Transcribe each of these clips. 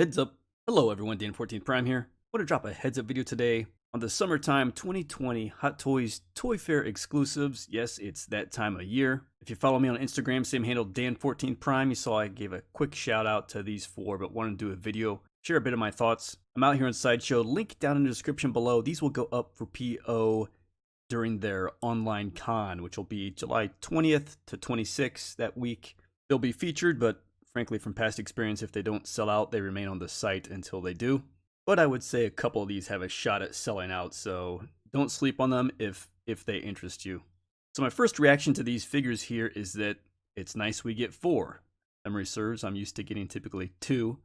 Heads up. Hello everyone, Dan14 Prime here. I want to drop a heads up video today on the summertime 2020 Hot Toys Toy Fair exclusives. Yes, it's that time of year. If you follow me on Instagram, same handle Dan14 Prime, you saw I gave a quick shout out to these four, but wanted to do a video, share a bit of my thoughts. I'm out here in Sideshow, link down in the description below. These will go up for PO during their online con, which will be July 20th to 26th that week. They'll be featured, but frankly, from past experience, if they don't sell out, they remain on the site until they do. But I would say a couple of these have a shot at selling out, so don't sleep on them if they interest you. So my first reaction to these figures here is that it's nice we get four. Memory serves, I'm used to getting typically two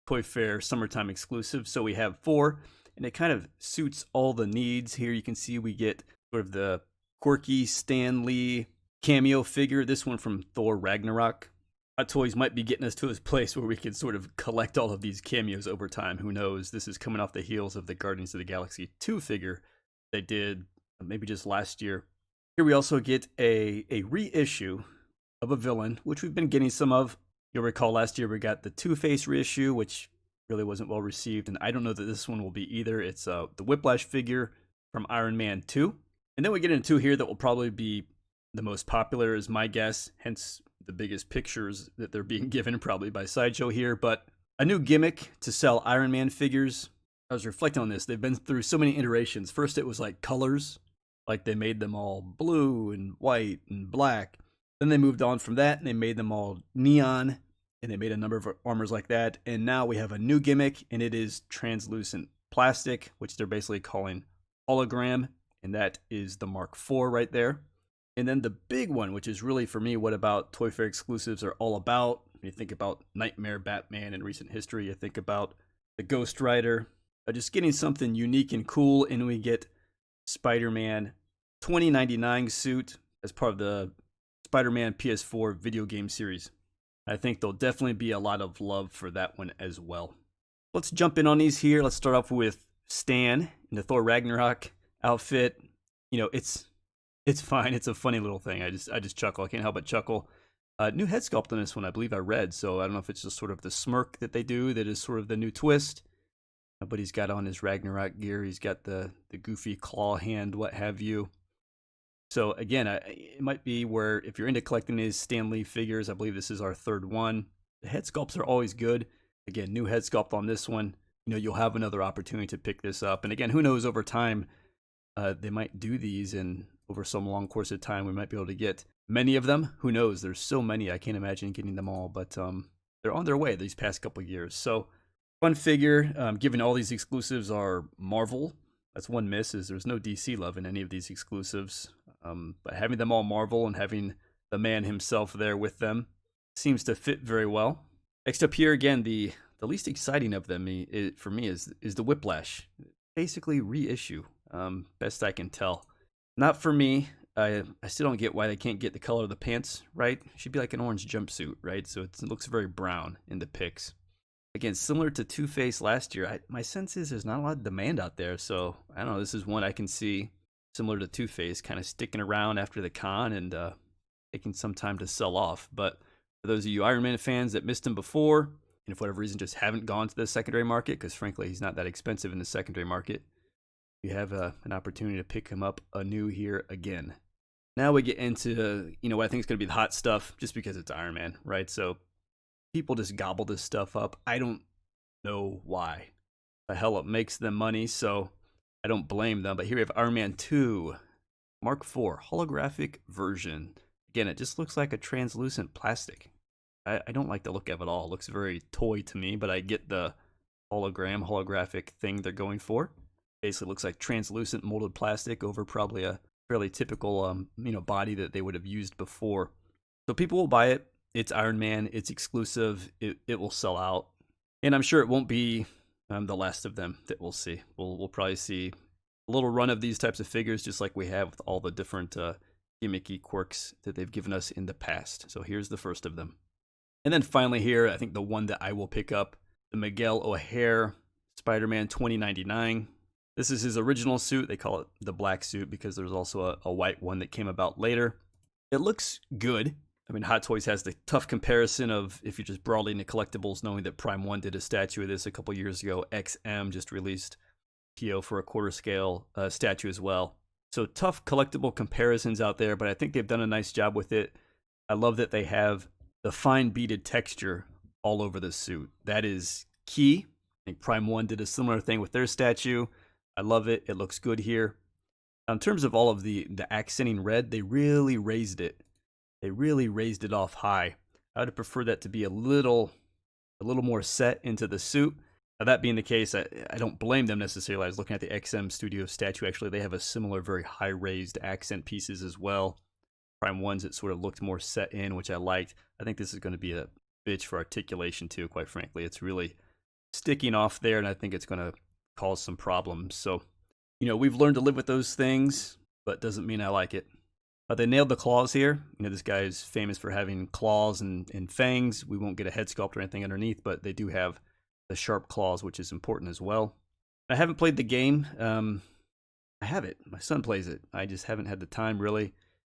Toy Fair summertime exclusives, so we have four, and it kind of suits all the needs. Here you can see we get sort of the quirky Stan Lee cameo figure, this one from Thor Ragnarok. Hot Toys might be getting us to this place where we can sort of collect all of these cameos over time. Who knows? This is coming off the heels of the Guardians of the Galaxy 2 figure they did maybe just last year. Here we also get a reissue of a villain, which we've been getting some of. You'll recall last year we got the Two-Face reissue, which really wasn't well received, and I don't know that this one will be either. It's the Whiplash figure from Iron Man 2. And then we get into two here that will probably be the most popular, is my guess, hence the biggest pictures that they're being given probably by Sideshow here. But a new gimmick to sell Iron Man figures. I was reflecting on this. They've been through so many iterations. First it was like colors, like they made them all blue and white and black. Then they moved on from that and they made them all neon, and they made a number of armors like that. And now we have a new gimmick, and it is translucent plastic, which they're basically calling Hologram, and that is the Mark IV right there. And then the big one, which is really for me what about Toy Fair exclusives are all about. When you think about Nightmare Batman in recent history, you think about the Ghost Rider, just getting something unique and cool. And we get Spider-Man 2099 suit as part of the Spider-Man PS4 video game series. I think there'll definitely be a lot of love for that one as well. Let's jump in on these here. Let's start off with Stan in the Thor Ragnarok outfit. You know, it's fine. It's a funny little thing. I just chuckle. I can't help but chuckle. New head sculpt on this one, I believe I read. So I don't know if it's just sort of the smirk that they do that is sort of the new twist. But he's got on his Ragnarok gear. He's got the goofy claw hand, what have you. So again, it might be where if you're into collecting these Stan Lee figures, I believe this is our third one. The head sculpts are always good. Again, new head sculpt on this one. You know, you'll have another opportunity to pick this up. And again, who knows, over time, they might do these, and over some long course of time, we might be able to get many of them. Who knows? There's so many. I can't imagine getting them all, but they're on their way these past couple of years. So fun figure, given all these exclusives are Marvel. That's one miss, is there's no DC love in any of these exclusives. But having them all Marvel and having the man himself there with them seems to fit very well. Next up here, again, the least exciting of them for me is the Whiplash. Basically reissue, best I can tell. Not for me. I still don't get why they can't get the color of the pants right. It should be like an orange jumpsuit, right? So it looks very brown in the pics. Again, similar to Two-Face last year, my sense is there's not a lot of demand out there. So I don't know, this is one I can see similar to Two-Face kind of sticking around after the con and taking some time to sell off. But for those of you Iron Man fans that missed him before, and for whatever reason just haven't gone to the secondary market, because frankly he's not that expensive in the secondary market, you have an opportunity to pick him up anew here again. Now we get into, what I think is going to be the hot stuff, just because it's Iron Man, right? So people just gobble this stuff up. I don't know why. The hell, it makes them money, so I don't blame them. But here we have Iron Man 2, Mark IV, holographic version. Again, it just looks like a translucent plastic. I don't like the look of it all. It looks very toy to me, but I get the holographic thing they're going for. Basically looks like translucent molded plastic over probably a fairly typical body that they would have used before. So people will buy it. It's Iron Man. It's exclusive. It will sell out, and I'm sure it won't be the last of them that we'll see. We'll probably see a little run of these types of figures, just like we have with all the different gimmicky quirks that they've given us in the past. So here's the first of them. And then finally here, I think the one that I will pick up, the Miguel O'Hare Spider-Man 2099. This is his original suit. They call it the black suit because there's also a white one that came about later. It looks good. I mean, Hot Toys has the tough comparison of, if you're just broadly into collectibles, knowing that Prime 1 did a statue of this a couple years ago. XM just released PO for a quarter scale statue as well. So tough collectible comparisons out there, but I think they've done a nice job with it. I love that they have the fine beaded texture all over the suit. That is key. I think Prime 1 did a similar thing with their statue. I love it. It looks good here. Now, in terms of all of the accenting red, they really raised it. They really raised it off high. I would have preferred that to be a little more set into the suit. Now, that being the case, I don't blame them necessarily. I was looking at the XM Studio statue. Actually, they have a similar, very high raised accent pieces as well. Prime 1's, it sort of looked more set in, which I liked. I think this is going to be a bitch for articulation too, quite frankly. It's really sticking off there, and I think it's going to cause some problems. So, we've learned to live with those things, but doesn't mean I like it. They nailed the claws here. This guy is famous for having claws and fangs. We won't get a head sculpt or anything underneath, but they do have the sharp claws, which is important as well. I haven't played the game. I have it. My son plays it. I just haven't had the time, really.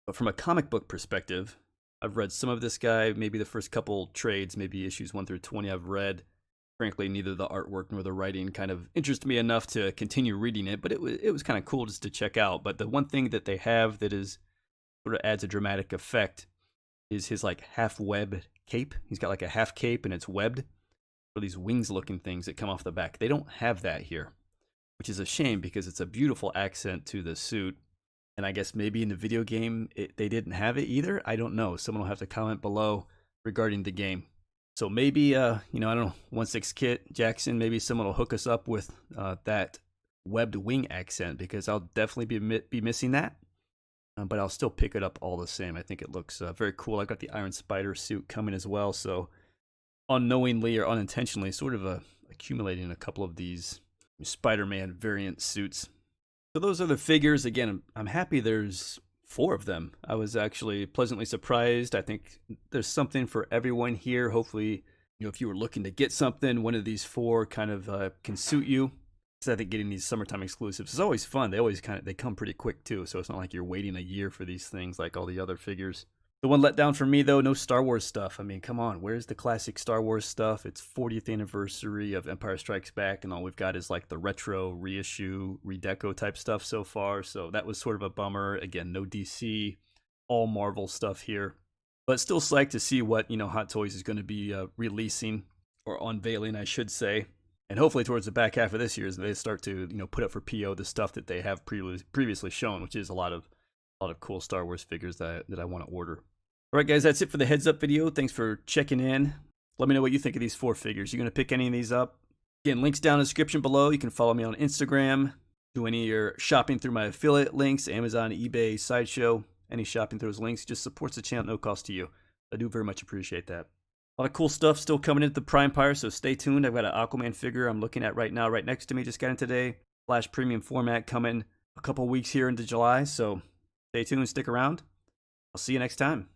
But from a comic book perspective, I've read some of this guy. Maybe the first couple trades, maybe issues 1 through 20 I've read. Frankly, neither the artwork nor the writing kind of interested me enough to continue reading it, but it was kind of cool just to check out. But the one thing that they have that is sort of adds a dramatic effect is his like half web cape. He's got like a half cape and it's webbed, or these wings looking things that come off the back. They don't have that here, which is a shame because it's a beautiful accent to the suit. And I guess maybe in the video game they didn't have it either. I don't know. Someone will have to comment below regarding the game. So maybe, I don't know, 1/6 Kit Jackson, maybe someone will hook us up with that webbed wing accent, because I'll definitely be missing that. But I'll still pick it up all the same. I think it looks very cool. I got the Iron Spider suit coming as well. So unknowingly or unintentionally, sort of accumulating a couple of these Spider-Man variant suits. So those are the figures. Again, I'm happy there's 4 of them. I was actually pleasantly surprised. I think there's something for everyone here. Hopefully, if you were looking to get something, one of these 4 kind of can suit you. So I think getting these summertime exclusives is always fun. They come pretty quick too. So it's not like you're waiting a year for these things like all the other figures. The one letdown for me, though, no Star Wars stuff. I mean, come on, where's the classic Star Wars stuff? It's 40th anniversary of Empire Strikes Back, and all we've got is like the retro reissue, redeco type stuff so far. So that was sort of a bummer. Again, no DC, all Marvel stuff here. But still psyched to see what, Hot Toys is going to be releasing, or unveiling, I should say. And hopefully towards the back half of this year, as they start to, put up for PO the stuff that they have previously shown, which is a lot of cool Star Wars figures that I want to order. All right, guys, that's it for the heads up video. Thanks for checking in. Let me know what you think of these 4 figures. You going to pick any of these up? Again, links down in the description below. You can follow me on Instagram. Do any of your shopping through my affiliate links, Amazon, eBay, Sideshow. Any shopping through those links just supports the channel, no cost to you. I do very much appreciate that. A lot of cool stuff still coming into the Prime Empire, so stay tuned. I've got an Aquaman figure I'm looking at right now, right next to me. Just got in today. Flash premium format coming a couple weeks here into July, so stay tuned, stick around. I'll see you next time.